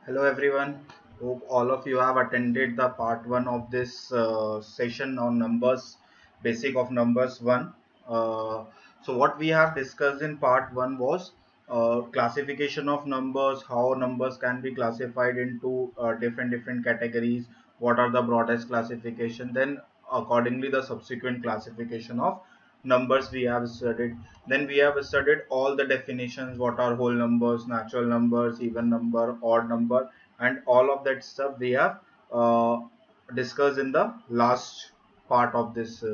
Hello everyone. Hope all of you have attended the part one of this session on numbers, basic of numbers one. So what we have discussed in part one was classification of numbers, how numbers can be classified into different categories, what are the broadest classification, then accordingly the subsequent classification of numbers we have studied. Then we have studied all the definitions, what are whole numbers, natural numbers, even number, odd number, and all of that stuff we have discussed in the last part of this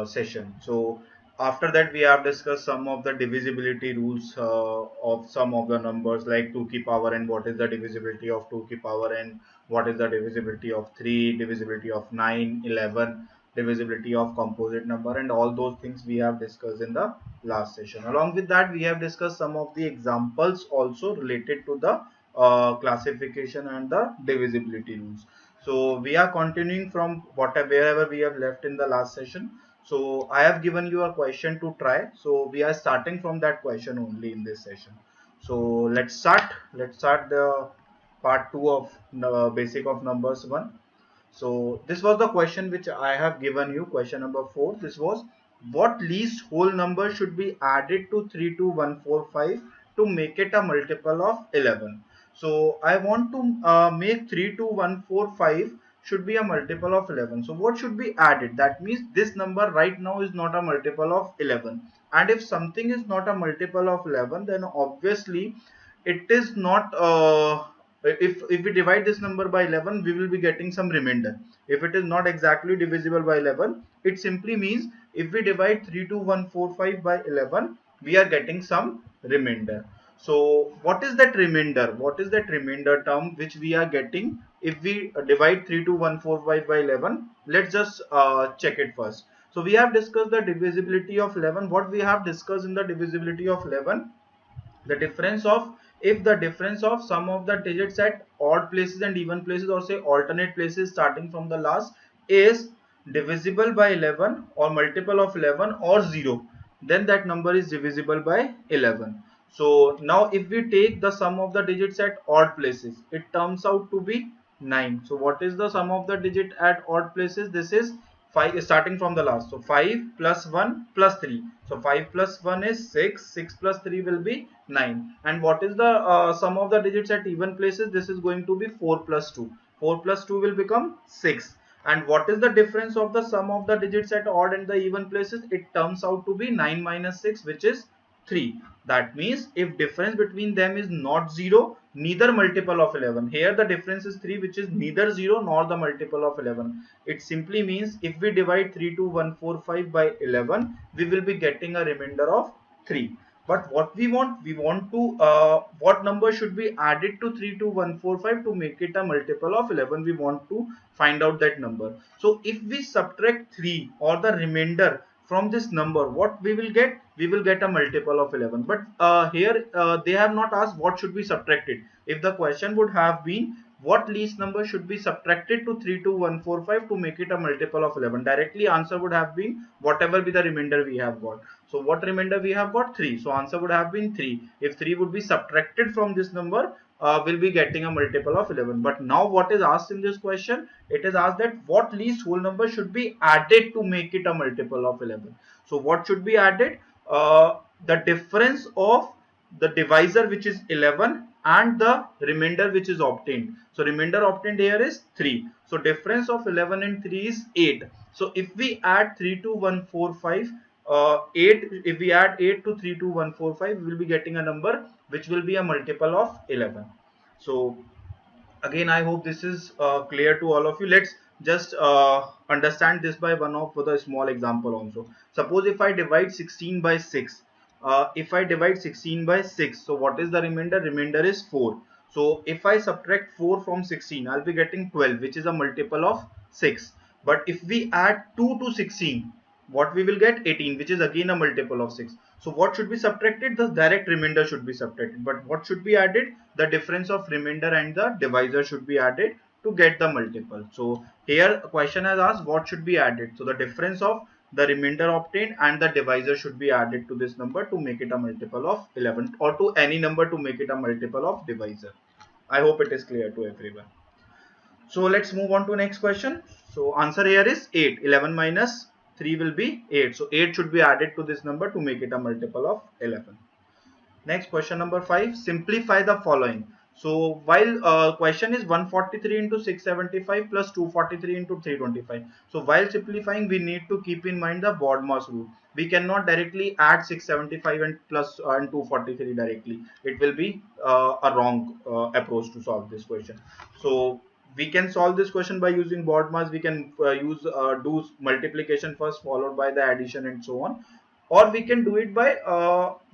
session. So after that we have discussed some of the divisibility rules of some of the numbers like 2 key power n, what is the divisibility of 2 key power n, what is the divisibility of 3, divisibility of 9, 11, divisibility of composite number, and all those things we have discussed in the last session. Along with that, we have discussed some of the examples also related to the classification and the divisibility rules. So we are continuing from wherever we have left in the last session. So I have given you a question to try. So we are starting from that question only in this session. So let's start. Let's start the part two of basic of numbers one. So this was the question which I have given you, question number 4. This was, what least whole number should be added to 32145 to make it a multiple of 11. So I want to make 32145 should be a multiple of 11. So what should be added? That means this number right now is not a multiple of 11. And if something is not a multiple of 11, then obviously it is not if we divide this number by 11, we will be getting some remainder. If it is not exactly divisible by 11, it simply means if we divide 32145 by 11, we are getting some remainder. So what is that remainder? What is that remainder term which we are getting if we divide 32145 by 11? Let's just check it first. So we have discussed the divisibility of 11. What we have discussed in the divisibility of 11, the difference of, if the difference of sum of the digits at odd places and even places, or say alternate places starting from the last, is divisible by 11 or multiple of 11 or 0, then that number is divisible by 11. So now if we take the sum of the digits at odd places, it turns out to be 9. So what is the sum of the digit at odd places? This is 5 starting from the last. So 5 plus 1 plus 3. So 5 plus 1 is 6. 6 plus 3 will be 9. And what is the sum of the digits at even places? This is going to be 4 plus 2. 4 plus 2 will become 6. And what is the difference of the sum of the digits at odd and the even places? It turns out to be 9 minus 6, which is 3. That means if difference between them is not 0, neither multiple of 11. Here the difference is 3, which is neither 0 nor the multiple of 11. It simply means if we divide 32145 by 11, we will be getting a remainder of 3. But what we want to what number should be added to 32145 to make it a multiple of 11? We want to find out that number. So if we subtract 3 or the remainder from this number, what we will get? We will get a multiple of 11. But here they have not asked what should be subtracted. If the question would have been what least number should be subtracted to 32145 to make it a multiple of 11, directly answer would have been whatever be the remainder we have got. So what remainder we have got? 3. So answer would have been 3. If 3 would be subtracted from this number, we'll be getting a multiple of 11. But now what is asked in this question? It is asked that what least whole number should be added to make it a multiple of 11. So what should be added? The difference of the divisor, which is 11, and the remainder which is obtained. So remainder obtained here is 3. So difference of 11 and 3 is 8. So if we add 3 to 145, 8, if we add 8 to 3 to 145, we will be getting a number which will be a multiple of 11. So again, I hope this is clear to all of you. Let's just understand this by one of the small example also. Suppose if I divide 16 by 6, if I divide 16 by 6, so what is the remainder? Remainder is 4. So if I subtract 4 from 16, I'll be getting 12, which is a multiple of 6. But if we add 2 to 16, what we will get? 18, which is again a multiple of 6. So what should be subtracted? The direct remainder should be subtracted. But what should be added? The difference of remainder and the divisor should be added to get the multiple. So here a question has asked what should be added. So the difference of the remainder obtained and the divisor should be added to this number to make it a multiple of 11, or to any number to make it a multiple of divisor. I hope it is clear to everyone. So let's move on to next question. So answer here is 8. 11 minus 3 will be 8. So 8 should be added to this number to make it a multiple of 11. Next question number 5. Simplify the following. So while question is 143 into 675 plus 243 into 325. So while simplifying, we need to keep in mind the BODMAS rule. We cannot directly add 675 and plus and 243 directly. It will be a wrong approach to solve this question. So we can solve this question by using BODMAS. We can use do multiplication first, followed by the addition and so on, or we can do it by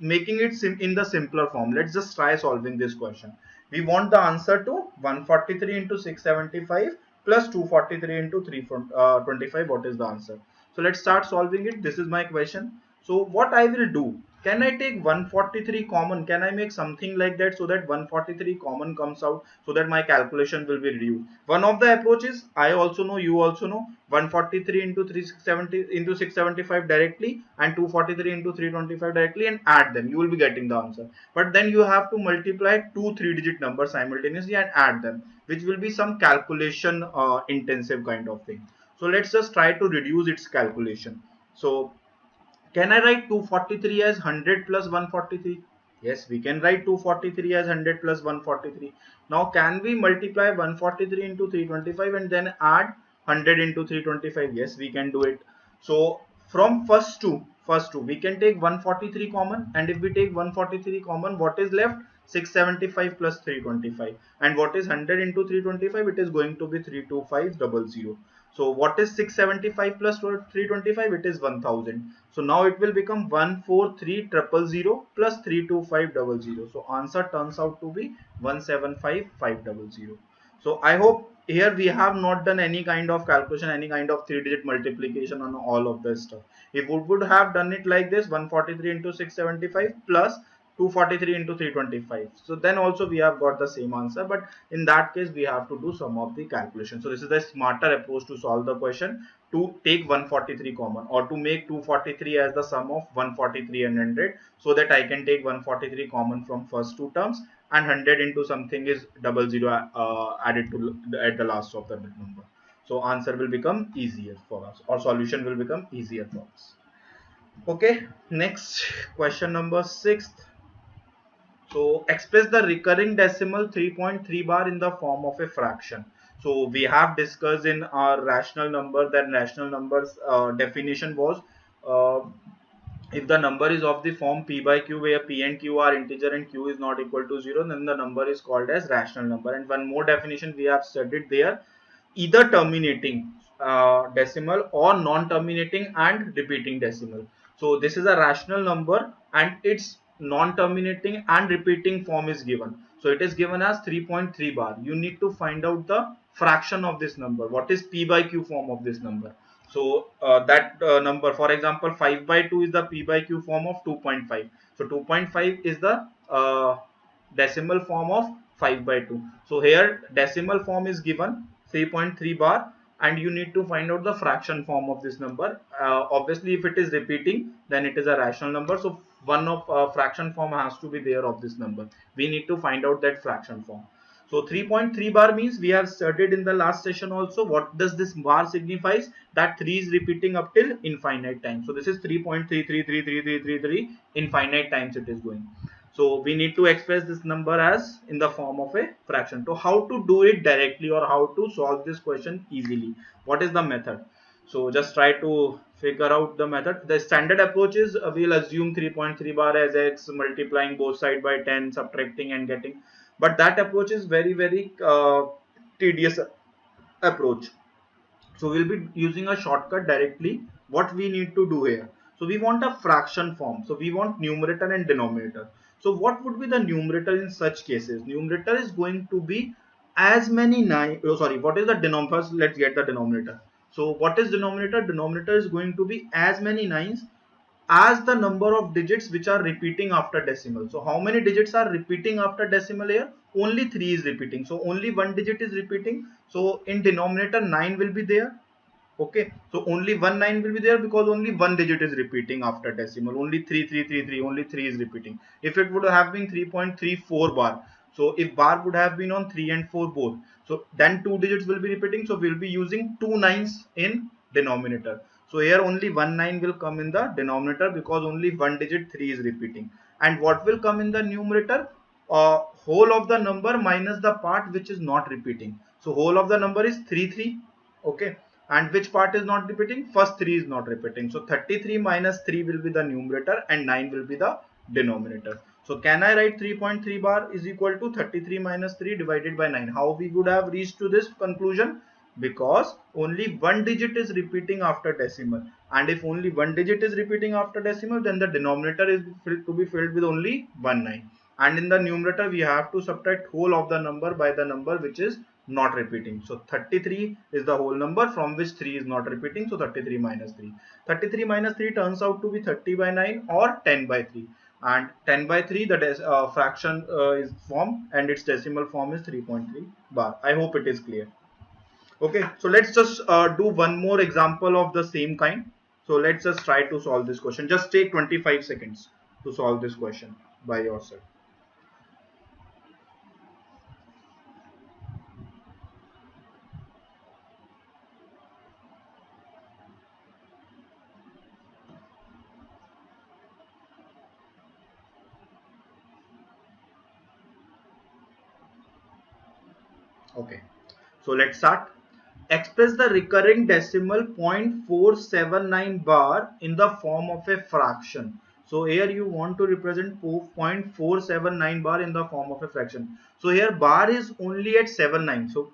making it in the simpler form. Let's just try solving this question. We want the answer to 143 into 675 plus 243 into 325. What is the answer? So let's start solving it. This is my question. So what I will do, can I take 143 common? Can I make something like that so that 143 common comes out, so that my calculation will be reduced? One of the approaches, I also know, you also know, 143 into 370 into 675 directly and 243 into 325 directly, and add them. You will be getting the answer. But then you have to multiply two 3-digit numbers simultaneously and add them, which will be some calculation intensive kind of thing. So let's just try to reduce its calculation. So can I write 243 as 100 plus 143? Yes, we can write 243 as 100 plus 143. Now, can we multiply 143 into 325 and then add 100 into 325? Yes, we can do it. So, from first two, we can take 143 common, and if we take 143 common, what is left? 675 plus 325. And what is 100 into 325? It is going to be 32500. So what is 675 plus 325? It is 1000. So now it will become 143000 plus 325000. So answer turns out to be 175500. So I hope here we have not done any kind of calculation, any kind of 3-digit multiplication on all of this stuff. If we would have done it like this, 143 into 675 plus 243 into 325, so then also we have got the same answer, but in that case we have to do some of the calculation. So this is the smarter approach to solve the question, to take 143 common, or to make 243 as the sum of 143 and 100, so that I can take 143 common from first two terms, and 100 into something is 00 added to at the last of the number. So answer will become easier for us, or solution will become easier for us. Okay, next question number 6. So express the recurring decimal 3.3 bar in the form of a fraction. So we have discussed in our rational number that rational numbers definition was, uh, if the number is of the form p by q, where p and q are integer and q is not equal to 0, then the number is called as rational number. And one more definition we have studied there, either terminating decimal or non-terminating and repeating decimal. So this is a rational number and its non-terminating and repeating form is given. So it is given as 3.3 bar. You need to find out the fraction of this number. What is p by q form of this number? So that number, for example, 5 by 2 is the p by q form of 2.5. So 2.5 is the decimal form of 5 by 2. So here decimal form is given 3.3 bar, and you need to find out the fraction form of this number. Obviously, if it is repeating, then it is a rational number. So one of fraction form has to be there of this number. We need to find out that fraction form. So 3.3 bar means, we have studied in the last session also, what does this bar signifies? That 3 is repeating up till infinite time. So this is 3.333333 infinite times it is going. So we need to express this number as in the form of a fraction. So how to do it directly, or how to solve this question easily? What is the method? So just try to figure out the method. The standard approach is, we'll assume 3.3 bar as x, multiplying both side by 10, subtracting and getting. But that approach is very tedious approach. So we'll be using a shortcut directly. What we need to do here, so we want a fraction form. So we want numerator and denominator. So what would be the numerator in such cases? Numerator is going to be as many 9. Oh, sorry, what is the denominator? First let's get the denominator. So what is denominator? Denominator is going to be as many 9s as the number of digits which are repeating after decimal. So how many digits are repeating after decimal here? Only 3 is repeating. So only one digit is repeating. So in denominator 9 will be there. Okay, so only 9 will be there, because only one digit is repeating after decimal. Only 3333, only 3 is repeating. If it would have been 3.34 bar, So if bar would have been on 3 and 4 both, so then 2 digits will be repeating. So we'll be using 2 nines in denominator. So here only 1 9 will come in the denominator because only one digit 3 is repeating. And what will come in the numerator? Whole of the number minus the part which is not repeating. So whole of the number is 3. Okay, and which part is not repeating? First 3 is not repeating. So 33 minus 3 will be the numerator and 9 will be the denominator. So can I write 3.3 bar is equal to 33 minus 3 divided by 9? How we would have reached to this conclusion? Because only one digit is repeating after decimal, and if only one digit is repeating after decimal, then the denominator is to be filled with only 1 9, and in the numerator we have to subtract whole of the number by the number which is not repeating. So 33 is the whole number from which 3 is not repeating. So 33 minus 3. 33 minus 3 turns out to be 30 by 9 or 10 by 3. And 10 by 3 the fraction is formed and its decimal form is 3.3 bar. I hope it is clear. Okay, so let's just do one more example of the same kind. So let's just try to solve this question. Just take 25 seconds to solve this question by yourself. Okay, so let's start. Express the recurring decimal 0.479 bar in the form of a fraction. So here you want to represent 0.479 bar in the form of a fraction. So here bar is only at 79. So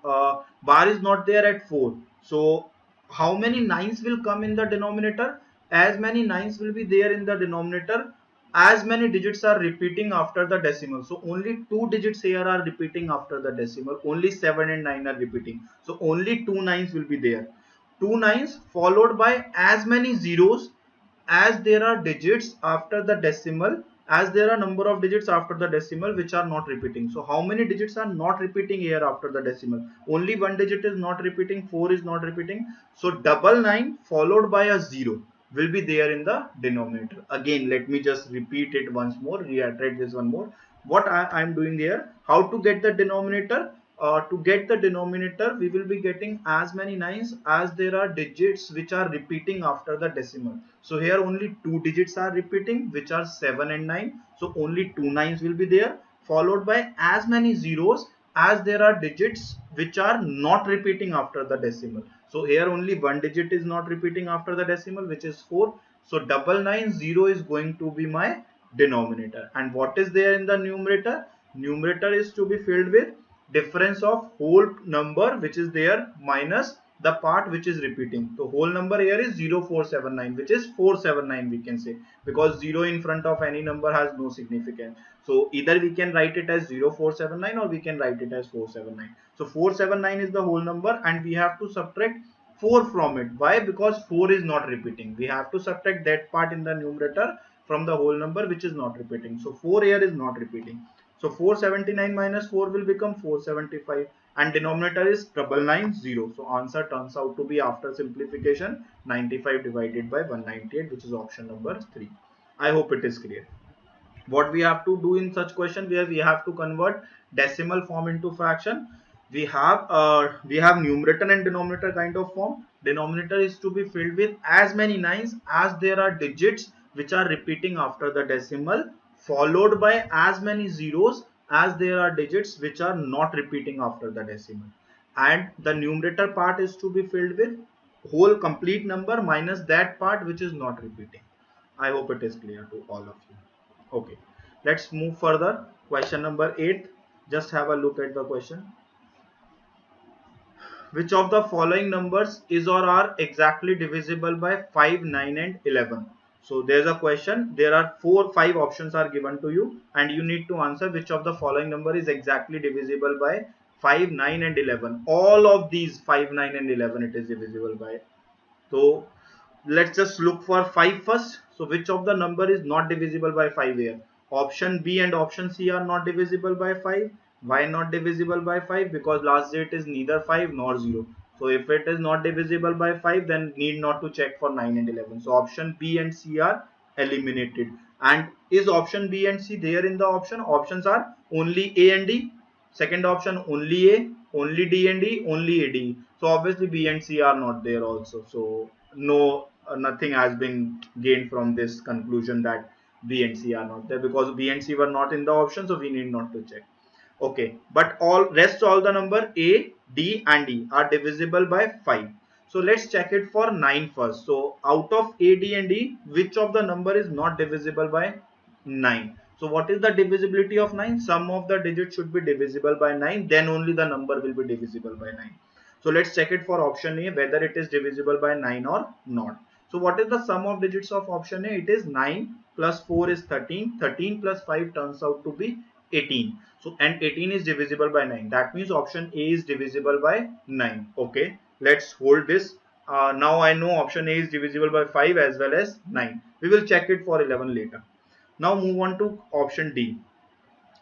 bar is not there at 4. So how many nines will come in the denominator? As many nines will be there in the denominator as many digits are repeating after the decimal. So only two digits here are repeating after the decimal. Only 7 and 9 are repeating. So only two nines will be there. Two nines followed by as many zeros as there are digits after the decimal, as there are number of digits after the decimal which are not repeating. So how many digits are not repeating here after the decimal? Only one digit is not repeating, 4 is not repeating. So double nine followed by a 0 will be there in the denominator. Again, let me just repeat it once more, reiterate this one more. What I am doing here, how to get the denominator? To get the denominator, we will be getting as many nines as there are digits which are repeating after the decimal. So here only two digits are repeating, which are 7 and 9. So only two nines will be there, followed by as many zeros as there are digits which are not repeating after the decimal. So here only one digit is not repeating after the decimal, which is 4. So double nine zero is going to be my denominator. And what is there in the numerator? Numerator is to be filled with difference of whole number which is there minus the part which is repeating. So whole number here is 0479, which is 479 we can say, because 0 in front of any number has no significance. So either we can write it as 0479 or we can write it as 479. So 479 is the whole number and we have to subtract 4 from it. Why? Because 4 is not repeating. We have to subtract that part in the numerator from the whole number which is not repeating. So 4 here is not repeating. So 479 minus 4 will become 475 and denominator is 990. So answer turns out to be, after simplification, 95 divided by 198, which is option number 3. I hope it is clear. What we have to do in such question where we have to convert decimal form into fraction, we have numerator and denominator kind of form. Denominator is to be filled with as many nines as there are digits which are repeating after the decimal, followed by as many zeros as there are digits which are not repeating after the decimal, and the numerator part is to be filled with whole complete number minus that part which is not repeating. I hope it is clear to all of you. Okay, let's move further. Question number 8. Just have a look at the question. Which of the following numbers is or are exactly divisible by 5, 9 and 11? So there's a question. There are 5 options are given to you and you need to answer which of the following number is exactly divisible by 5, 9 and 11. All of these 5, 9 and 11 it is divisible by. So let's just look for 5 first. So which of the number is not divisible by 5 here? Option B and option C are not divisible by 5. Why not divisible by 5? Because last digit is neither 5 nor 0. So if it is not divisible by 5, then need not to check for 9 and 11. So option B and C are eliminated. And is option B and C there in the option? Options are only A and D. Second option, only A, only D and D, only A, D. So obviously B and C are not there also. So no, nothing has been gained from this conclusion that B and C are not there, because B and C were not in the option, so we need not to check. Okay, but all the number A, D and E are divisible by 5. So let's check it for 9 first. So out of A, D and E, which of the number is not divisible by 9? So what is the divisibility of 9? Sum of the digits should be divisible by 9, then only the number will be divisible by 9. So let's check it for option A, whether it is divisible by 9 or not. So what is the sum of digits of option A? It is 9 plus 4 is 13. 13 plus 5 turns out to be 18. So and 18 is divisible by 9. That means option A is divisible by 9. Okay, let's hold this. Now I know option A is divisible by 5 as well as 9. We will check it for 11 later. Now move on to option D.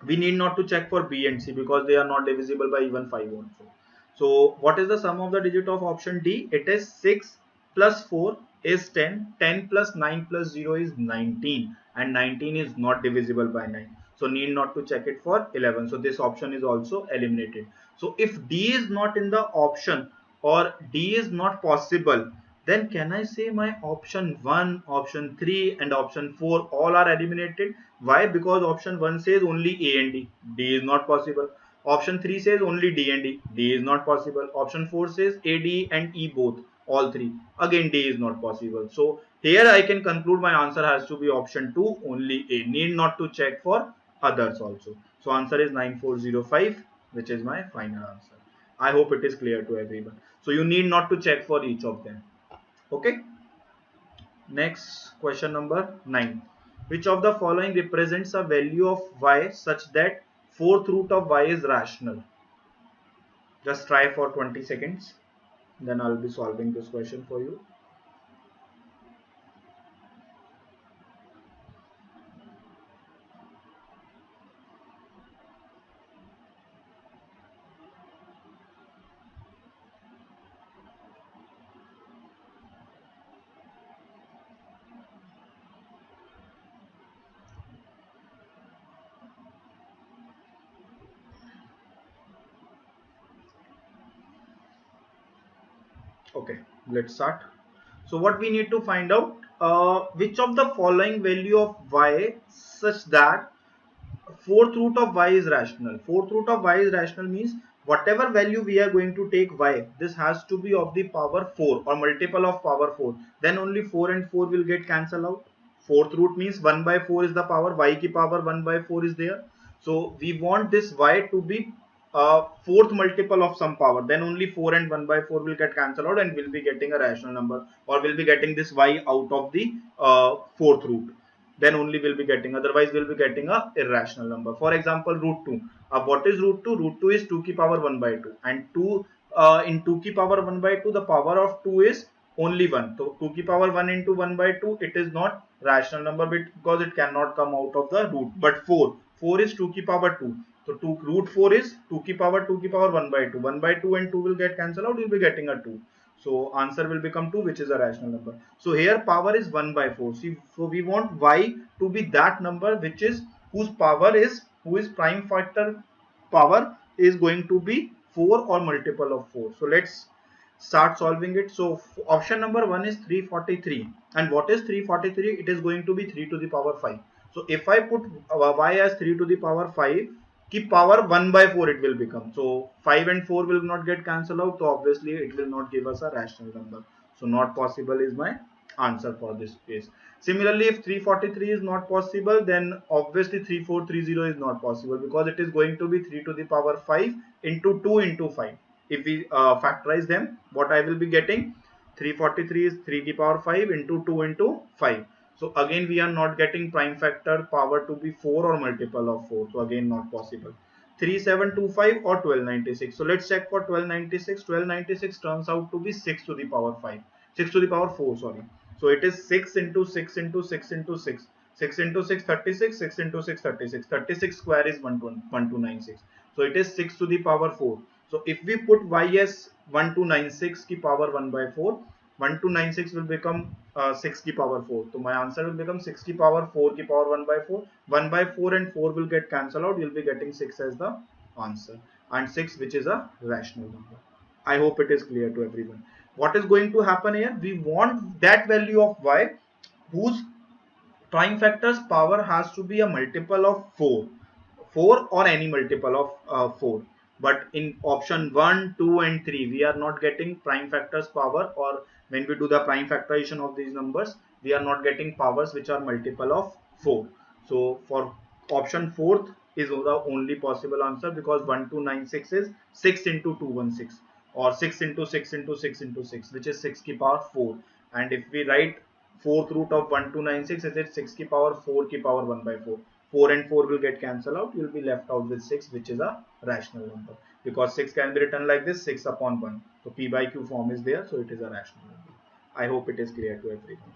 We need not to check for B and C because they are not divisible by even 5 also. So what is the sum of the digit of option D? It is 6 plus 4 is 10. 10 plus 9 plus 0 is 19, and 19 is not divisible by 9. So need not to check it for 11. So this option is also eliminated. So if D is not in the option or D is not possible, then can I say my option 1, option 3 and option 4 all are eliminated? Why? Because option 1 says only A and D. D is not possible. Option 3 says only D and D. D is not possible. Option 4 says A, D and E both. All three. Again D is not possible. So here I can conclude my answer has to be option 2, only A. Need not to check for others also. So answer is 9405, which is my final answer. I hope it is clear to everyone. So you need not to check for each of them. Okay. Next question number 9. Which of the following represents a value of y such that fourth root of y is rational? Just try for 20 seconds. Then I'll be solving this question for you. Okay, let's start. So what we need to find out, which of the following value of y such that fourth root of y is rational. Fourth root of y is rational means whatever value we are going to take y, this has to be of the power 4 or multiple of power 4. Then only 4 and 4 will get cancelled out. Fourth root means 1 by 4 is the power, y ki power 1 by 4 is there. So we want this y to be fourth multiple of some power. Then only 4 and 1 by 4 will get cancelled out and we'll be getting a rational number, or we'll be getting this y out of the fourth root. Then only we'll be getting, otherwise we'll be getting a irrational number. For example, root 2. What is root 2? Root 2 is 2 ki power 1 by 2, and 2 in 2 ki power 1 by 2, the power of 2 is only 1. So 2 ki power 1 into 1 by 2, it is not rational number because it cannot come out of the root. But 4 is 2 ki power 2. So root 4 is 2 ki power 1 by 2. 1 by 2 and 2 will get cancelled out, you'll be getting a 2. So answer will become 2, which is a rational number. So here power is 1 by 4. See, so we want y to be that number which is whose prime factor power is going to be 4 or multiple of 4. So let's start solving it. So option number 1 is 343. And what is 343? It is going to be 3 to the power 5. So if I put y as 3 to the power 5, keep power 1 by 4 it will become. So 5 and 4 will not get cancelled out. So obviously it will not give us a rational number. So not possible is my answer for this case. Similarly, if 343 is not possible, then obviously 3430 is not possible because it is going to be 3 to the power 5 into 2 into 5. If we factorize them, what I will be getting? 343 is 3 to the power 5 into 2 into 5. So again we are not getting prime factor power to be 4 or multiple of 4. So again not possible. 3725 or 1296. So let's check for 1296. 1296 turns out to be 6 to the power 5. 6 to the power 4, sorry. So it is 6 into 6 into 6 into 6. 6 into 6 36. 6 into 6 36. 36 square is 1296. So it is 6 to the power 4. So if we put y as 1296 ki power 1 by 4, 1296 will become 6 की power 4. So my answer will become 6 की power 4 की power 1 by 4. 1 by 4 and 4 will get cancelled out. You'll be getting 6 as the answer, and 6 which is a rational number. I hope it is clear to everyone. What is going to happen here? We want that value of y whose prime factor's power has to be a multiple of 4, 4 or any multiple of 4. But in option 1, 2 and 3 we are not getting prime factor's power, or when we do the prime factorization of these numbers we are not getting powers which are multiple of 4. So for option 4th is the only possible answer, because 1296 is 6 into 216, or 6 into 6 into 6 into 6, which is 6 की power 4. And if we write fourth root of 1296, is it 6 की power 4 की power 1 by 4. 4 and 4 will get cancelled out. You will be left out with 6, which is a rational number, because 6 can be written like this, 6 upon 1. So p by q form is there, so it is a rational number. I hope it is clear to everyone.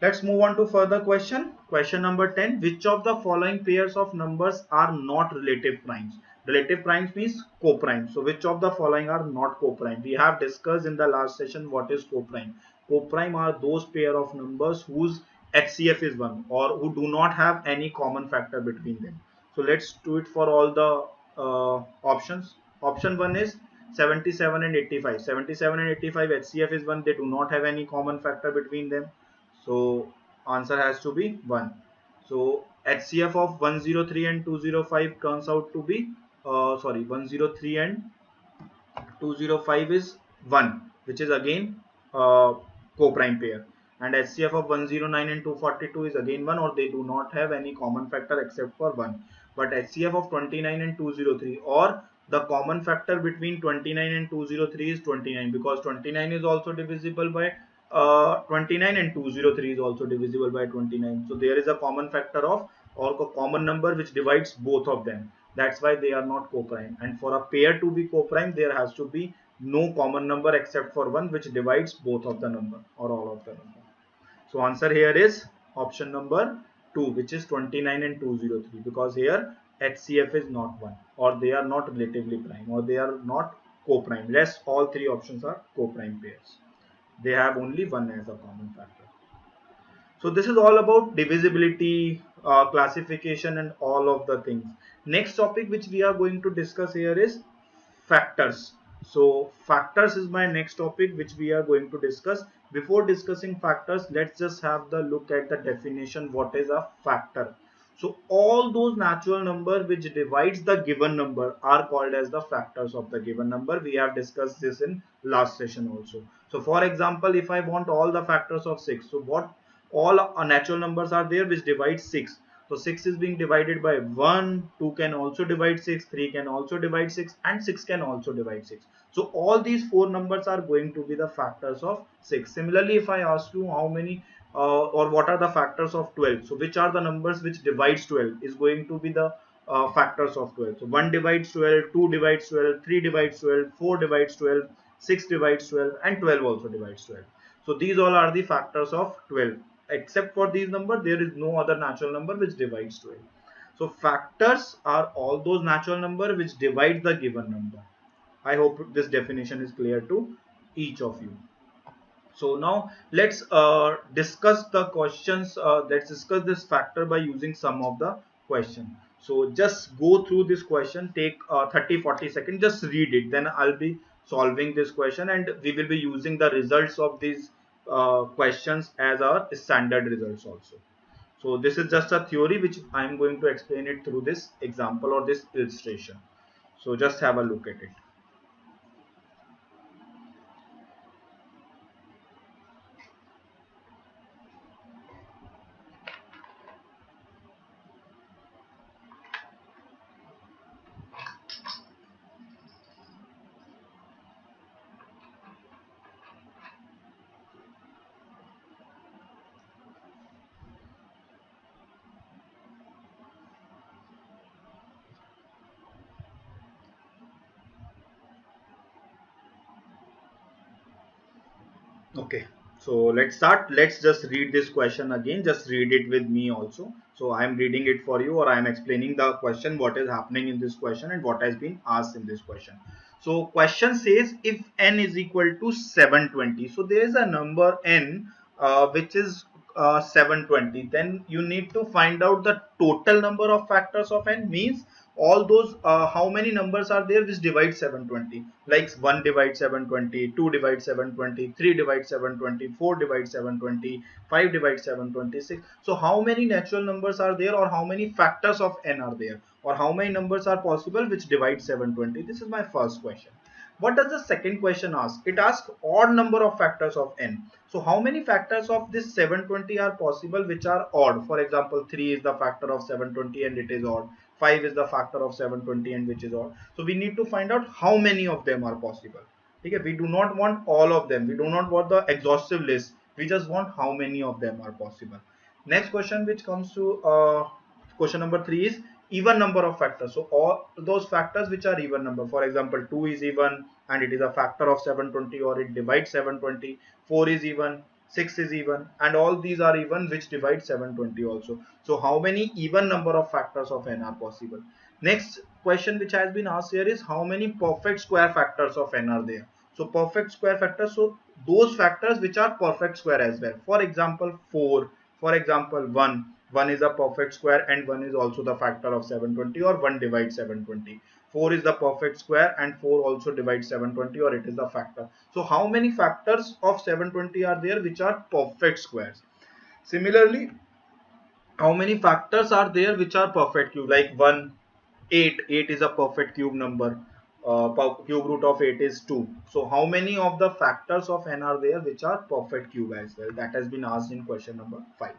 Let's move on to further question. Question number 10. Which of the following pairs of numbers are not relative primes? Relative primes means co-prime. So which of the following are not co-prime? We have discussed in the last session what is co-prime. Co-prime are those pair of numbers whose HCF is 1, or who do not have any common factor between them. So let's do it for all the options. Option 1 is 77 and 85. 77 and 85 HCF is 1. They do not have any common factor between them. So answer has to be 1. So HCF of 103 and 205 turns out to be 103 and 205 is 1, which is again co-prime pair. And HCF of 109 and 242 is again 1, or they do not have any common factor except for 1. But HCF of 29 and 203, or the common factor between 29 and 203 is 29, because 29 is also divisible by 29 and 203 is also divisible by 29. So there is a common factor of, or a common number which divides both of them. That's why they are not co-prime. And for a pair to be co-prime, there has to be no common number except for 1 which divides both of the number or all of the number. So answer here is option number 2, which is 29 and 203, because here HCF is not 1, or they are not relatively prime, or they are not co-prime. Rest all three options are co-prime pairs. They have only 1 as a common factor. So this is all about divisibility, classification and all of the things. Next topic which we are going to discuss here is factors. So factors is my next topic which we are going to discuss. Before discussing factors, let's just have the look at the definition. What is a factor? So all those natural number which divides the given number are called as the factors of the given number. We have discussed this in last session also. So for example, if I want all the factors of 6, so what all natural numbers are there which divide 6? So 6 is being divided by 1, 2 can also divide 6, 3 can also divide 6, and 6 can also divide 6. So all these four numbers are going to be the factors of 6. Similarly, if I ask you how many or what are the factors of 12, so which are the numbers which divides 12 is going to be the factors of 12. So 1 divides 12, 2 divides 12, 3 divides 12, 4 divides 12, 6 divides 12, and 12 also divides 12. So these all are the factors of 12. Except for these numbers, there is no other natural number which divides 12. So factors are all those natural number which divide the given number. I hope this definition is clear to each of you. So now let's discuss the questions. Let's discuss this factor by using some of the question. So just go through this question, take 30-40 seconds, just read it. Then I'll be solving this question, and we will be using the results of these questions as our standard results also. So this is just a theory which I am going to explain it through this example or this illustration. So just have a look at it. Okay, so let's start. Let's just read this question again. Just read it with me also. So I am reading it for you, or I am explaining the question, what is happening in this question and what has been asked in this question. So question says if n is equal to 720. So there is a number n which is 720. Then you need to find out the total number of factors of n, means all those how many numbers are there which divide 720, like 1 divide 720, 2 divide 720, 3 divide 720, 4 divide 720, 5 divide 726. So how many natural numbers are there, or how many factors of n are there, or how many numbers are possible which divide 720? This is my first question. What does the second question ask? It asks odd number of factors of n. So how many factors of this 720 are possible which are odd? For example, 3 is the factor of 720 and it is odd. 5 is the factor of 720 and which is odd. So we need to find out how many of them are possible. Okay, we do not want all of them. We do not want the exhaustive list. We just want how many of them are possible. Next question which comes to question number 3 is even number of factors. So all those factors which are even number, for example 2 is even and it is a factor of 720 or it divides 720, 4 is even, 6 is even, and all these are even which divide 720 also. So how many even number of factors of n are possible? Next question which has been asked here is how many perfect square factors of n are there? So perfect square factors, so those factors which are perfect square as well. For example 4, for example 1 is a perfect square and 1 is also the factor of 720, or 1 divides 720. 4 is the perfect square and 4 also divides 720, or it is the factor. So how many factors of 720 are there which are perfect squares? Similarly, how many factors are there which are perfect cube, like 1, 8 is a perfect cube number. Cube root of 8 is 2. So how many of the factors of n are there which are perfect cube as well? That has been asked in question number 5.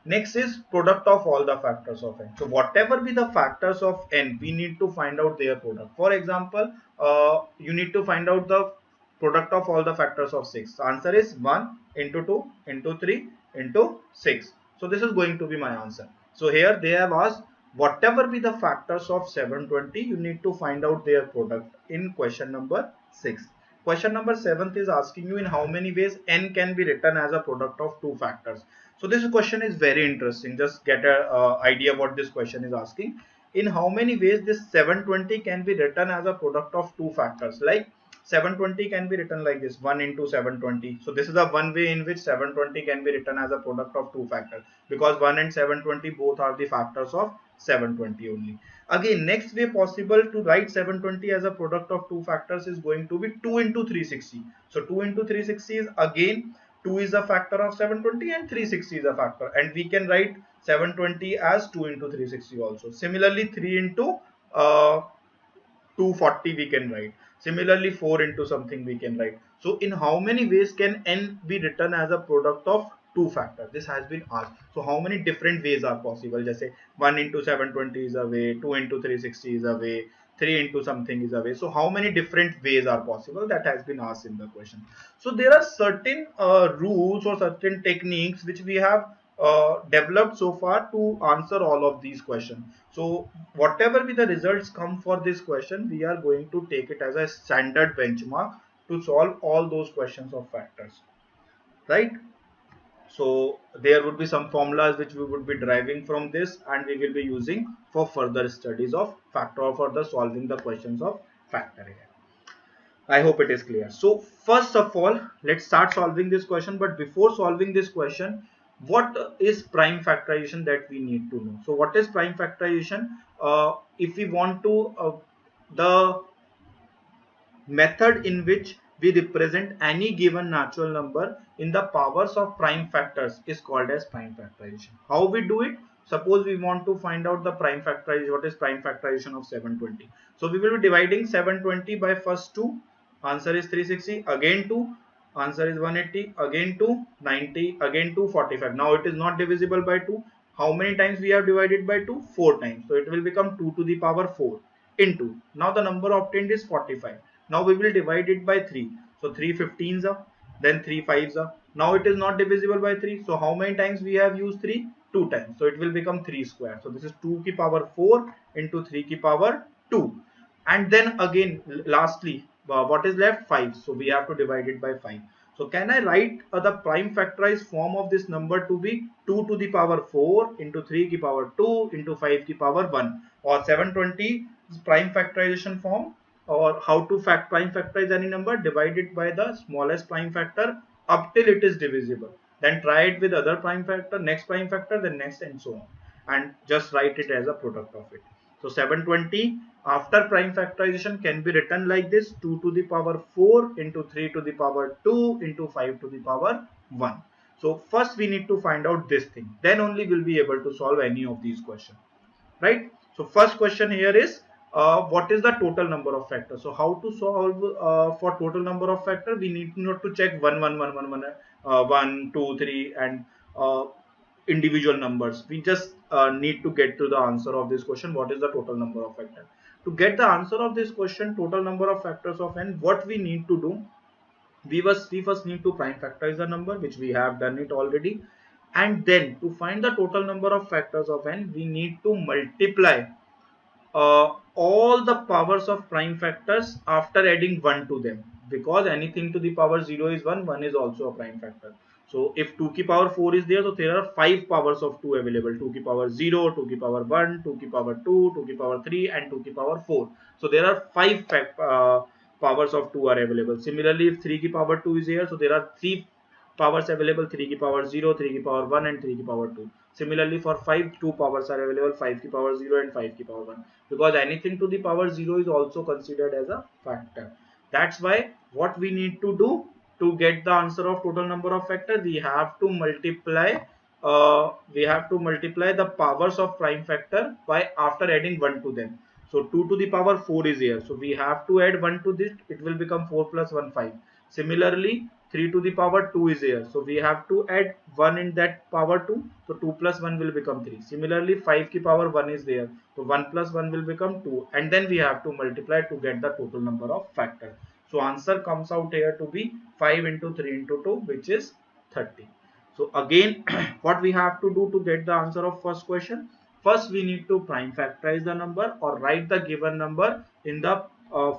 Next is product of all the factors of n. So whatever be the factors of n, we need to find out their product. For example, you need to find out the product of all the factors of 6. The answer is 1 into 2 into 3 into 6. So this is going to be my answer. So here they have asked whatever be the factors of 720, you need to find out their product in question number 6. Question number 7 is asking you in how many ways n can be written as a product of two factors. So this question is very interesting. Just get a idea what this question is asking. In how many ways this 720 can be written as a product of two factors? Like 720 can be written like this, 1 into 720. So this is the one way in which 720 can be written as a product of two factors, because 1 and 720 both are the factors of 720 only. Again, next way possible to write 720 as a product of two factors is going to be 2 into 360. So 2 into 360 is again 2 is a factor of 720 and 360 is a factor, and we can write 720 as 2 into 360 also. Similarly 3 into 240 we can write. Similarly 4 into something we can write. So in how many ways can n be written as a product of two factors? This has been asked. So how many different ways are possible? Just say 1 into 720 is a way, 2 into 360 is a way, 3 into something is a way. So how many different ways are possible? That has been asked in the question. So there are certain rules or certain techniques which we have developed so far to answer all of these questions. So whatever be the results come for this question, we are going to take it as a standard benchmark to solve all those questions of factors, right? So there would be some formulas which we would be deriving from this, and we will be using for further studies of factor or further solving the questions of factor here. I hope it is clear. So first of all, let's start solving this question. But before solving this question, what is prime factorization that we need to know? So what is prime factorization? If we want to, the method in which we represent any given natural number in the powers of prime factors is called as prime factorization. How we do it? Suppose we want to find out the prime factorization. What is prime factorization of 720? So we will be dividing 720 by first 2. Answer is 360. Again 2. Answer is 180. Again 2. 90. Again 2. 45. Now it is not divisible by 2. How many times we have divided by 2? 4 times. So it will become 2 to the power 4 into. Now the number obtained is 45. Now we will divide it by 3. So 3 15s are, then 3 5s are. Now it is not divisible by 3. So how many times we have used 3? 2 times. So it will become 3 square. So this is 2 ki power 4 into 3 ki power 2. And then again, lastly, what is left? 5. So we have to divide it by 5. So can I write the prime factorized form of this number to be 2 to the power 4 into 3 ki power 2 into 5 ki power 1, or 720 prime factorization form, or how to prime factorize any number, divided by the smallest prime factor up till it is divisible. then try it with other prime factor, next prime factor, then next, and so on, and just write it as a product of it. So 720 after prime factorization can be written like this: 2 to the power 4 into 3 to the power 2 into 5 to the power 1. So first we need to find out this thing, then only we'll be able to solve any of these questions, right? So first question here is, what is the total number of factors? So how to solve for total number of factors? We need not to check 1 1 1 1 1 1 2 3 and individual numbers. We just need to get to the answer of this question. What is the total number of factors? To get the answer of this question, total number of factors of n, what we need to do, we first need to prime factorize the number, which we have done it already, and then to find the total number of factors of n, we need to multiply all the powers of prime factors after adding 1 to them, because anything to the power 0 is 1, 1 is also a prime factor. So if 2 ki power 4 is there, so there are 5 powers of 2 available: 2 ki power 0, 2 ki power 1, 2 ki power 2, 2 ki power 3, and 2 ki power 4. So there are 5 powers of 2 are available. Similarly, if 3 ki power 2 is here, so there are 3 powers available: 3 ki power 0, 3 ki power 1, and 3 ki power 2. Similarly, for 5, 2 powers are available: 5 ki power 0 and 5 ki power 1, because anything to the power 0 is also considered as a factor. That's why what we need to do to get the answer of total number of factors, we have to multiply the powers of prime factor by after adding 1 to them. So 2 to the power 4 is here, so we have to add 1 to this, it will become 4 plus 1 5. Similarly, 3 to the power 2 is here, so we have to add 1 in that power 2, so 2 plus 1 will become 3. Similarly, 5 ki power 1 is there, so 1 plus 1 will become 2, and then we have to multiply to get the total number of factors. So answer comes out here to be 5 into 3 into 2, which is 30. So again, what we have to do to get the answer of first question, first we need to prime factorize the number or write the given number in the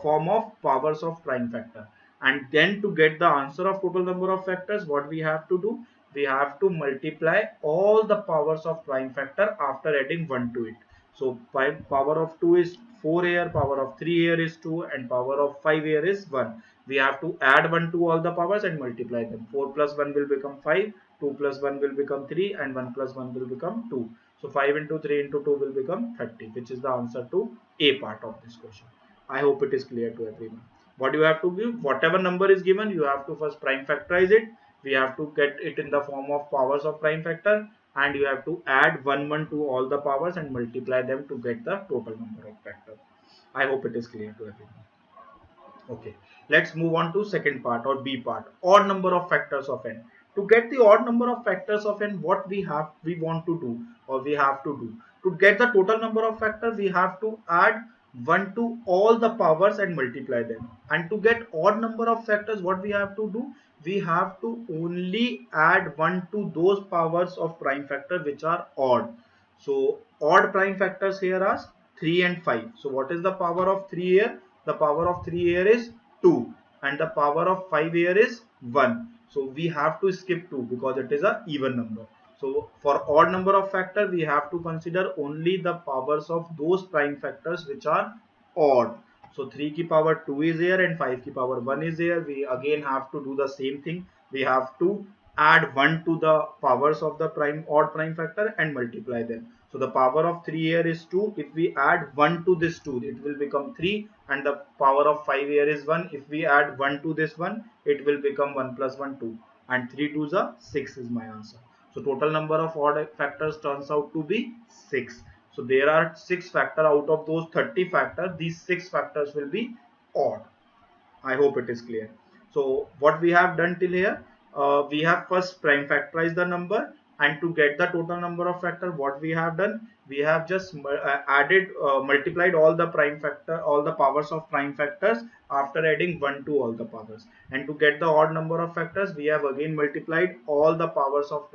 form of powers of prime factor, and then to get the answer of total number of factors, what we have to do, we have to multiply all the powers of prime factor after adding 1 to it. So power of 2 is 4 here, power of 3 here is 2, and power of 5 here is 1. We have to add 1 to all the powers and multiply them. 4 plus 1 will become 5, 2 plus 1 will become 3, and 1 plus 1 will become 2. So 5 into 3 into 2 will become 30, which is the answer to A part of this question. I hope it is clear to everyone. What you have to do, whatever number is given, you have to first prime factorize it. We have to get it in the form of powers of prime factor, and you have to add 1 1 to all the powers and multiply them to get the total number of factors. I hope it is clear to everyone. Okay, let's move on to second part or B part, odd number of factors of n. To get the odd number of factors of n, what we want to do or we have to do, to get the total number of factors, we have to add 1 to all the powers and multiply them. And to get odd number of factors, what we have to do, we have to only add 1 to those powers of prime factor which are odd. So odd prime factors here are 3 and 5. So what is the power of 3 here? The power of 3 here is 2, and the power of 5 here is 1. So we have to skip 2 because it is a even number. So for odd number of factor, we have to consider only the powers of those prime factors which are odd. So 3 ki power 2 is here and 5 ki power 1 is here. We again have to do the same thing. We have to add 1 to the powers of the odd prime factor and multiply them. So the power of 3 here is 2. If we add 1 to this 2, it will become 3, and the power of 5 here is 1. If we add 1 to this 1, it will become 1 plus 1, 2, and 3 2s are 6 is my answer. So total number of odd factors turns out to be 6. So there are 6 factors out of those 30 factors. These 6 factors will be odd. I hope it is clear. So what we have done till here, we have first prime factorized the number, and to get the total number of factor, what we have done, we have just multiplied all the prime factor, all the powers of prime factors after adding 1 to all the powers. And to get the odd number of factors, we have again multiplied all the powers of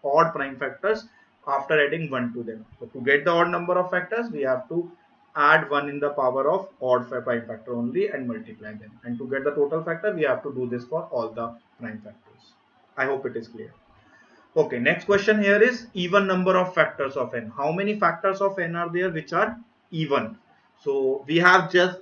odd prime factors after adding 1 to them. So to get the odd number of factors, we have to add 1 in the power of odd prime factor only and multiply them. And to get the total factor, we have to do this for all the prime factors. I hope it is clear. Okay, next question here is even number of factors of n. How many factors of n are there which are even? So we have just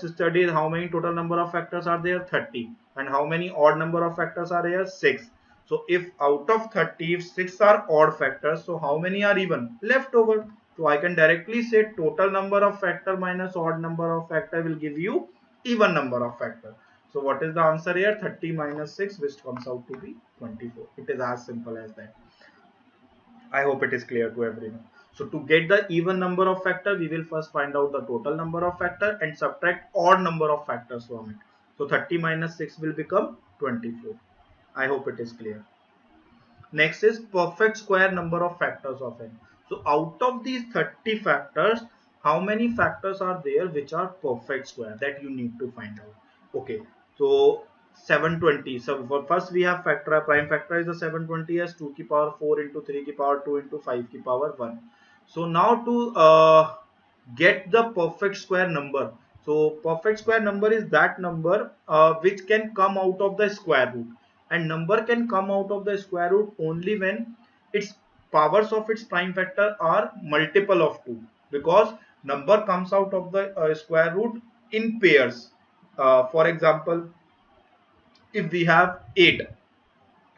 studied how many total number of factors are there, 30, and how many odd number of factors are there, 6. So if out of 30, if 6 are odd factors, so how many are even left over? So I can directly say total number of factor minus odd number of factor will give you even number of factor. So what is the answer here? 30 minus 6, which comes out to be 24. It is as simple as that. I hope it is clear to everyone. So to get the even number of factor, we will first find out the total number of factor and subtract odd number of factors from it. So 30 minus 6 will become 24. I hope it is clear. Next is perfect square number of factors of n. So out of these 30 factors, how many factors are there which are perfect square? That you need to find out. Okay, so 720. So for first we have factor, prime factor is the 720 as 2 ki power 4 into 3 ki power 2 into 5 ki power 1. So now to get the perfect square number. So perfect square number is that number which can come out of the square root, and number can come out of the square root only when its powers of its prime factor are multiple of 2, because number comes out of the square root in pairs. For example, if we have 8,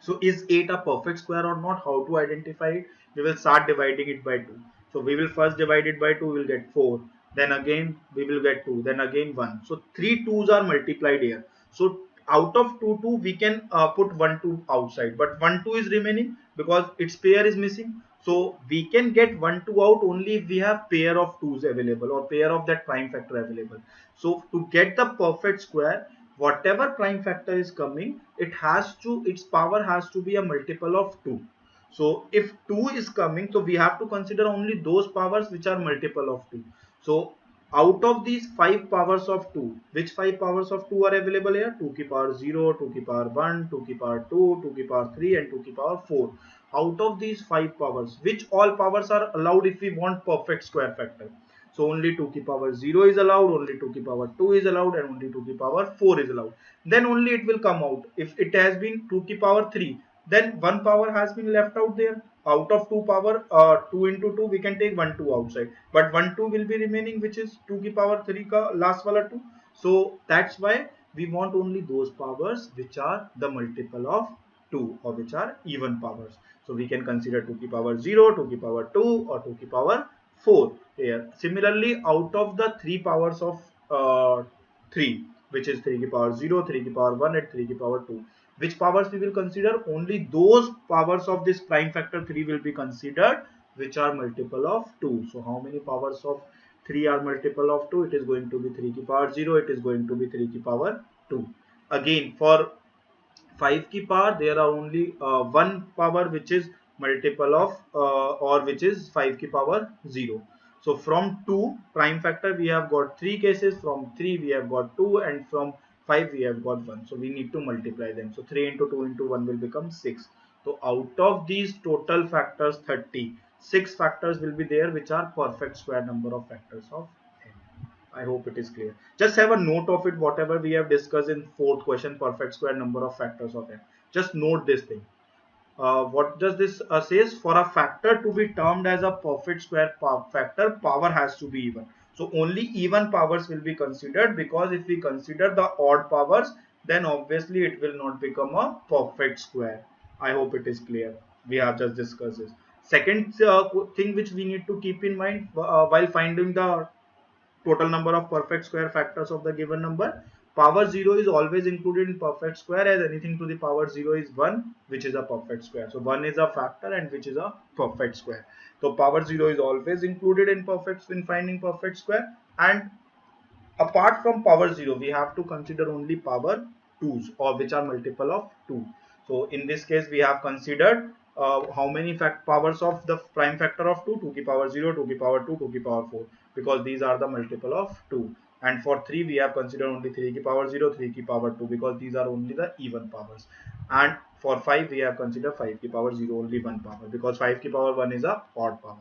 so is 8 a perfect square or not? How to identify it? We will start dividing it by 2. So we will first divide it by 2, we will get 4. Then again we will get 2. Then again 1. So 3 2's are multiplied here. So out of 2 2 we can put 1 2 outside. But 1 2 is remaining because its pair is missing. So we can get 1 2 out only if we have pair of 2's available or pair of that prime factor available. So to get the perfect square, whatever prime factor is coming, its power has to be a multiple of 2. So if 2 is coming, so we have to consider only those powers which are multiple of 2. So out of these 5 powers of 2, which 5 powers of 2 are available here? 2 ki power 0, 2 ki power 1, 2 ki power 2, 2 ki power 3 and 2 ki power 4. Out of these 5 powers, which all powers are allowed if we want perfect square factor? So only 2 ki power 0 is allowed, only 2 ki power 2 is allowed, and only 2 ki power 4 is allowed. Then only it will come out. If it has been 2 ki power 3, then one power has been left out there. Out of 2 power, 2 into 2, we can take 1 2 outside. But 1 2 will be remaining, which is 2 ki power 3 ka last wala 2. So that's why we want only those powers which are the multiple of 2 or which are even powers. So we can consider 2 ki power 0, 2 ki power 2 or 2 ki power 4 here. Similarly, out of the 3 powers of 3, which is 3 ki power 0, 3 ki power 1 and 3 ki power 2, which powers we will consider? Only those powers of this prime factor 3 will be considered which are multiple of 2. So how many powers of 3 are multiple of 2? It is going to be 3 ki power 0, it is going to be 3 ki power 2. Again, for 5 ki power, there are only one power which is multiple of or which is 5 ki power 0. So from 2 prime factor we have got 3 cases, from 3 we have got 2, and from 5 we have got 1. So we need to multiply them. So 3 into 2 into 1 will become 6. So out of these total factors 30, 6 factors will be there which are perfect square number of factors of n. I hope it is clear. Just have a note of it, whatever we have discussed in fourth question, perfect square number of factors of n. Just note this thing. What does this says? For a factor to be termed as a perfect square factor, power has to be even. So only even powers will be considered, because if we consider the odd powers, then obviously it will not become a perfect square. I hope it is clear. We have just discussed this. Second thing which we need to keep in mind while finding the total number of perfect square factors of the given number, power 0 is always included in perfect square, as anything to the power 0 is 1, which is a perfect square. So 1 is a factor and which is a perfect square. So power 0 is always included in finding perfect square. And apart from power 0, we have to consider only power 2's, or which are multiple of 2. So in this case we have considered how many powers of the prime factor of 2? 2 ki power 0, 2 ki power 2, 2 ki power 4, because these are the multiple of 2. And for 3 we have considered only 3 ki power 0, 3 ki power 2, because these are only the even powers. And for 5 we have considered 5 ki power 0, only one power, because 5 ki power 1 is a odd power.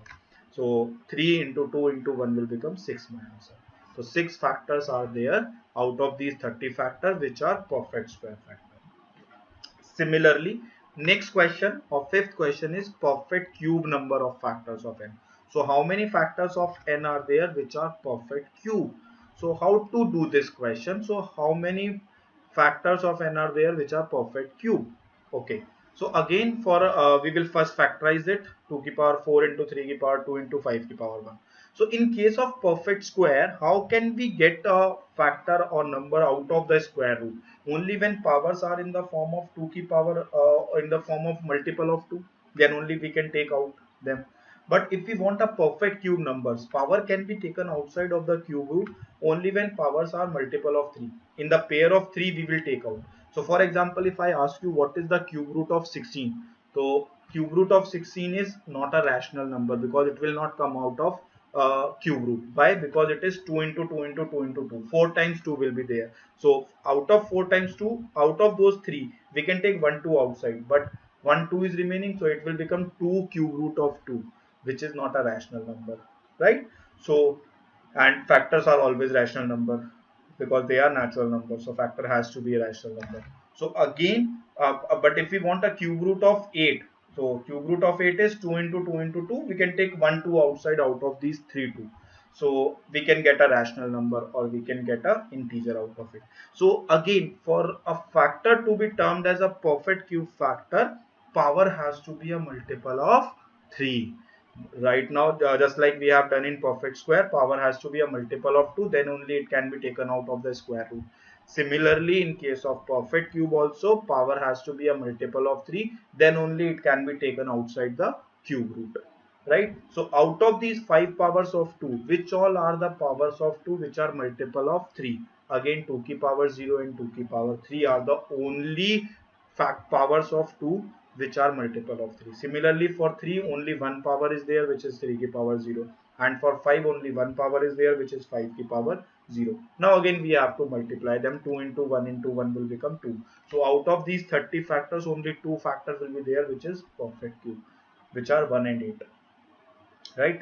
So 3 into 2 into 1 will become 6, my answer. So 6 factors are there out of these 30 factors which are perfect square factor. Similarly, next question or fifth question is perfect cube number of factors of n. So how many factors of n are there which are perfect cube? So how to do this question? So how many factors of n are there which are perfect cube? Okay. So again, for we will first factorize it, 2 की power 4 into 3 की power 2 into 5 की power 1. So in case of perfect square, how can we get a factor or number out of the square root? Only when powers are in the form of 2 की power in the form of multiple of 2, then only we can take out them. But if we want a perfect cube numbers, power can be taken outside of the cube root only when powers are multiple of 3. In the pair of 3 we will take out. So for example, if I ask you what is the cube root of 16, so cube root of 16 is not a rational number because it will not come out of cube root. Why? Because it is 2 into 2 into 2 into 2. 4 times 2 will be there. So out of 4 times 2, out of those 3, we can take 1 2 outside. But 1 2 is remaining, so it will become 2 cube root of 2, which is not a rational number. Right? So, and factors are always rational number because they are natural numbers, so factor has to be a rational number. So again, but if we want a cube root of 8, so cube root of 8 is 2 into 2 into 2, we can take 1 2 outside out of these 3 2, so we can get a rational number or we can get a integer out of it. So again, for a factor to be termed as a perfect cube factor, power has to be a multiple of 3. Right now, just like we have done in perfect square, power has to be a multiple of 2, then only it can be taken out of the square root. Similarly, in case of perfect cube also, power has to be a multiple of 3, then only it can be taken outside the cube root. Right? So out of these 5 powers of 2, which all are the powers of 2 which are multiple of 3? Again, 2 की power 0 and 2 की power 3 are the only fact powers of 2 which are multiple of 3. Similarly, for 3 only one power is there, which is 3 की power 0, and for 5 only one power is there, which is 5 की power 0. Now again we have to multiply them. 2 into 1 into 1 will become 2. So out of these 30 factors, only 2 factors will be there, which is perfect cube, which are 1 and 8. Right?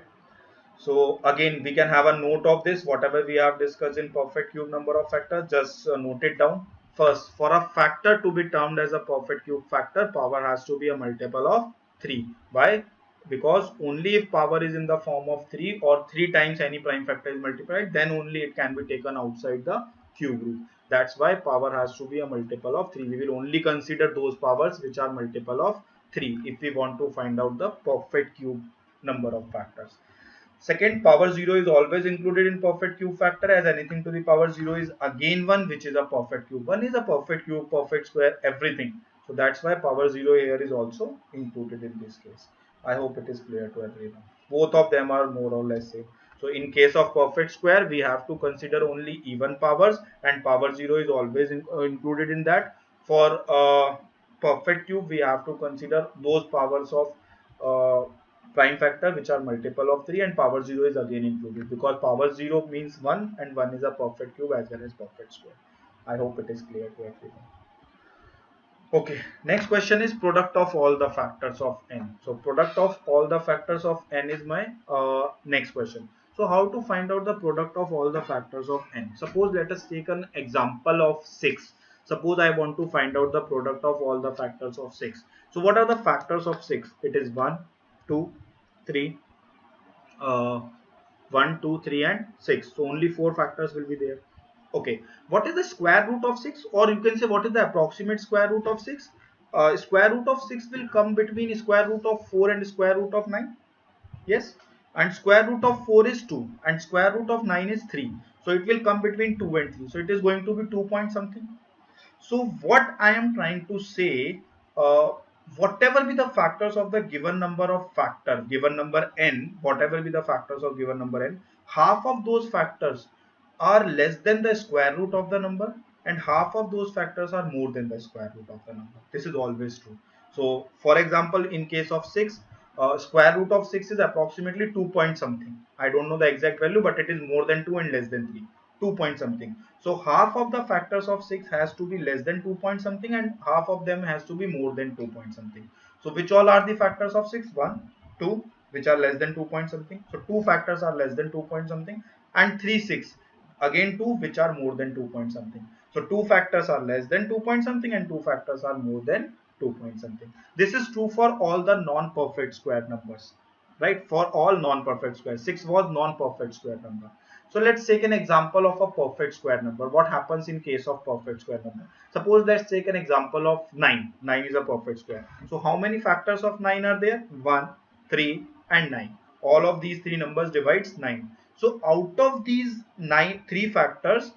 So again, we can have a note of this. Whatever we have discussed in perfect cube number of factors, just note it down. First, for a factor to be termed as a perfect cube factor, power has to be a multiple of 3. Why? Because only if power is in the form of 3 or 3 times any prime factor is multiplied, then only it can be taken outside the cube root. That's why power has to be a multiple of 3. We will only consider those powers which are multiple of 3 if we want to find out the perfect cube number of factors. Second, power 0 is always included in perfect cube factor, as anything to the power 0 is again 1, which is a perfect cube. 1 is a perfect cube, perfect square, everything. So that's why power 0 here is also included in this case. I hope it is clear to everyone. Both of them are more or less same. So in case of perfect square, we have to consider only even powers, and power 0 is always included in that. For perfect cube, we have to consider those powers of prime factor which are multiple of 3, and power 0 is again included because power 0 means 1 and 1 is a perfect cube as well as perfect square. I hope it is clear to everyone. Okay, next question is product of all the factors of n. So product of all the factors of n is my next question. So how to find out the product of all the factors of n? Suppose let us take an example of 6. Suppose I want to find out the product of all the factors of 6. So what are the factors of 6? It is 1, 2, 3, uh, 1, 2, 3 and 6. So only 4 factors will be there. Okay, what is the square root of 6, or you can say what is the approximate square root of 6? Square root of 6 will come between square root of 4 and square root of 9. Yes, and square root of 4 is 2 and square root of 9 is 3. So it will come between 2 and 3. So it is going to be 2 point something. So what I am trying to say, whatever be the factors of the given number of factor, given number n, whatever be the factors of given number n, half of those factors are less than the square root of the number and half of those factors are more than the square root of the number. This is always true. So for example, in case of 6, square root of 6 is approximately 2 point something. I don't know the exact value, but it is more than 2 and less than 3. 2 point something. So half of the factors of 6 has to be less than 2 point something and half of them has to be more than 2 point something. So which all are the factors of 6? 1, 2, which are less than 2 point something. So 2 factors are less than 2 point something, and 3, 6. Again 2 which are more than 2 point something. So 2 factors are less than 2 point something and 2 factors are more than 2 point something. This is true for all the non-perfect square numbers. Right? For all non-perfect square. 6 was non-perfect square number. So let's take an example of a perfect square number. What happens in case of perfect square number? Suppose let's take an example of 9. 9 is a perfect square. So how many factors of 9 are there? 1, 3 and 9. All of these three numbers divides 9. So out of these 3 factors,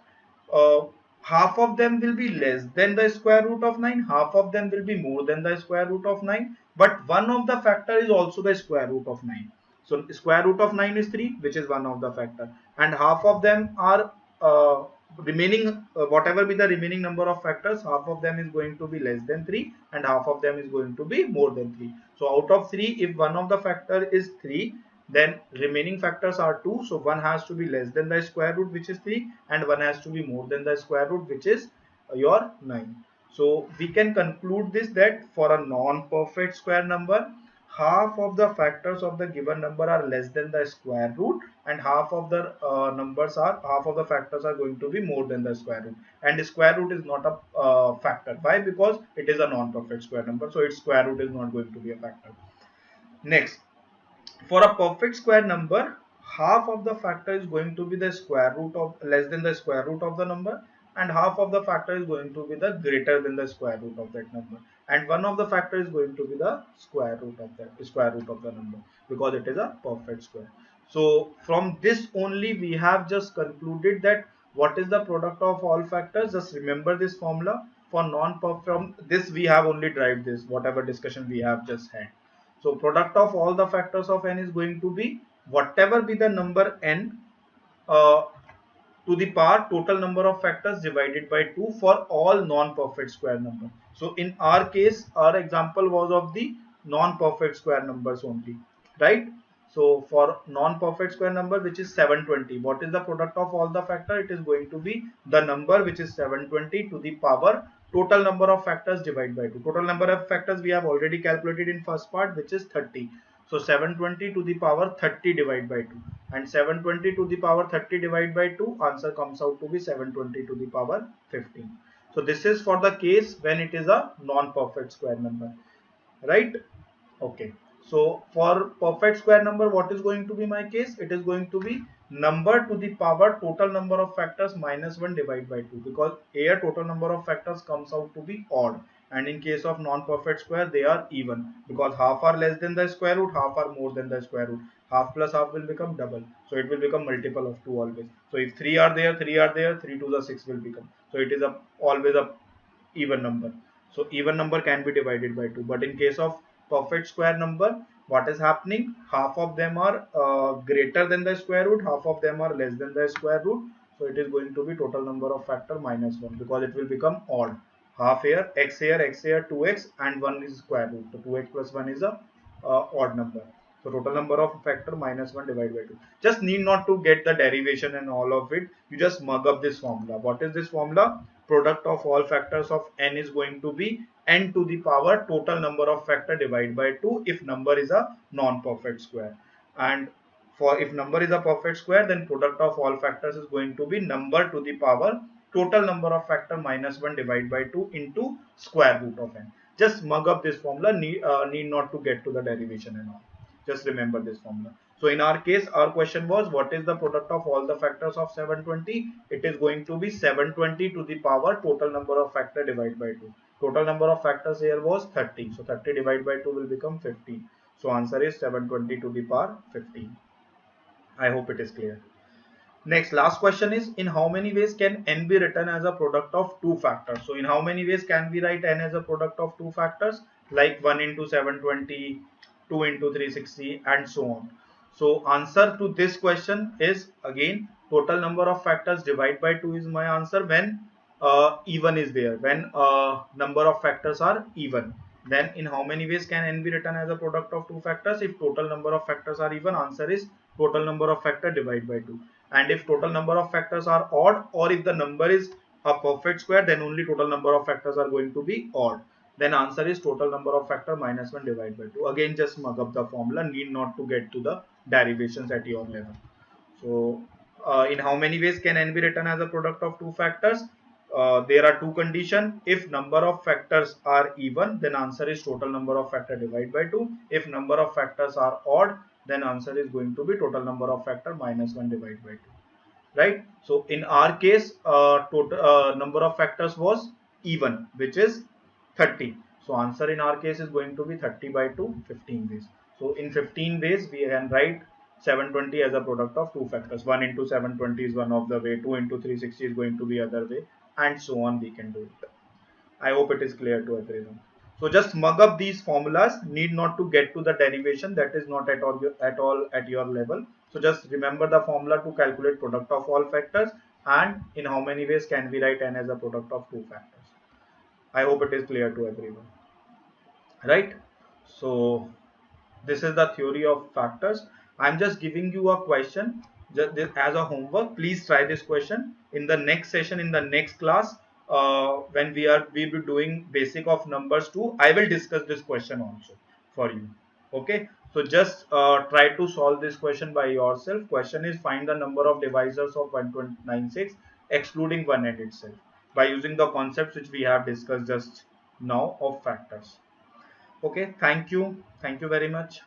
uh, half of them will be less than the square root of 9, half of them will be more than the square root of 9, but one of the factor is also the square root of 9. So square root of 9 is 3, which is one of the factor, and half of them are remaining, whatever be the remaining number of factors, half of them is going to be less than 3 and half of them is going to be more than 3. So out of 3, if one of the factor is 3, then remaining factors are 2, so one has to be less than the square root, which is 3, and one has to be more than the square root, which is your 9. So we can conclude this, that for a non-perfect square number, half of the factors of the given number are less than the square root, and half of the half of the factors are going to be more than the square root, and the square root is not a factor. Why? Because it is a non-perfect square number, so its square root is not going to be a factor. Next, for a perfect square number, half of the factor is going to be the square root of less than the square root of the number, and half of the factor is going to be the greater than the square root of that number, and one of the factor is going to be the square root of the number, because it is a perfect square. So from this only we have just concluded that what is the product of all factors. Just remember this formula. For non-perfect, from this we have only derived this, whatever discussion we have just had. So product of all the factors of n is going to be whatever be the number n uh, to the power total number of factors divided by 2 for all non-perfect square numbers. So in our case, our example was of the non-perfect square numbers only, right? So for non-perfect square number, which is 720, what is the product of all the factor? It is going to be the number which is 720 to the power total number of factors divided by 2. Total number of factors we have already calculated in first part, which is 30. So 720 to the power 30 divided by 2, and 720 to the power 30 divided by 2, answer comes out to be 720 to the power 15. So this is for the case when it is a non-perfect square number, right? Okay. So for perfect square number, what is going to be my case? It is going to be number to the power total number of factors minus 1 divided by 2, because here total number of factors comes out to be odd, and in case of non-perfect square they are even, because half are less than the square root, half are more than the square root. Half plus half will become double, so it will become multiple of 2 always. So if 3 are there, 3 are there, 3 to the 6 will become. So it is a always a even number. So even number can be divided by 2. But in case of perfect square number, what is happening? Half of them are greater than the square root, half of them are less than the square root. So it is going to be total number of factor minus 1, because it will become odd. Half here, x here, 2x, and 1 is square root. So 2x plus 1 is a odd number. So total number of factor minus 1 divided by 2. Just need not to get the derivation and all of it. You just mug up this formula. What is this formula? Product of all factors of n is going to be n to the power total number of factor divided by 2 if number is a non-perfect square. And for if number is a perfect square, then product of all factors is going to be number to the power total number of factor minus 1 divided by 2 into square root of n. Just mug up this formula, need not to get to the derivation and all. Just remember this formula. So in our case, our question was, what is the product of all the factors of 720? It is going to be 720 to the power total number of factor divided by 2. Total number of factors here was 30. So 30 divided by 2 will become 15. So answer is 720 to the power 15. I hope it is clear. Next, last question is, in how many ways can n be written as a product of two factors? So in how many ways can we write n as a product of two factors? Like 1 into 720, 2 into 360, and so on. So answer to this question is, again, total number of factors divided by 2 is my answer when even is there, when number of factors are even. Then in how many ways can n be written as a product of two factors? If total number of factors are even, answer is total number of factor divided by 2. And if total number of factors are odd, or if the number is a perfect square, then only total number of factors are going to be odd. Then answer is total number of factor minus 1 divided by 2. Again, just mug up the formula, need not to get to the derivations at your level. So in how many ways can n be written as a product of two factors? There are two conditions. If number of factors are even, then answer is total number of factor divided by 2. If number of factors are odd, then answer is going to be total number of factor minus 1 divided by 2. right? So in our case, total number of factors was even, which is 30. So answer in our case is going to be 30 by 2, 15 ways. So in 15 ways we can write 720 as a product of two factors. 1 into 720 is one of the way, 2 into 360 is going to be other way, and so on we can do it. I hope it is clear to everyone. So just mug up these formulas, need not to get to the derivation, that is not at all at your level. So just remember the formula to calculate product of all factors, and in how many ways can we write n as a product of two factors. I hope it is clear to everyone, right? So this is the theory of factors. I'm just giving you a question just as a homework. Please try this question in the next session, in the next class. When we will be doing basic of numbers 2, I will discuss this question also for you. Okay, so just try to solve this question by yourself. Question is, find the number of divisors of 1296 excluding one end itself, by using the concepts which we have discussed just now of factors. Okay, thank you very much.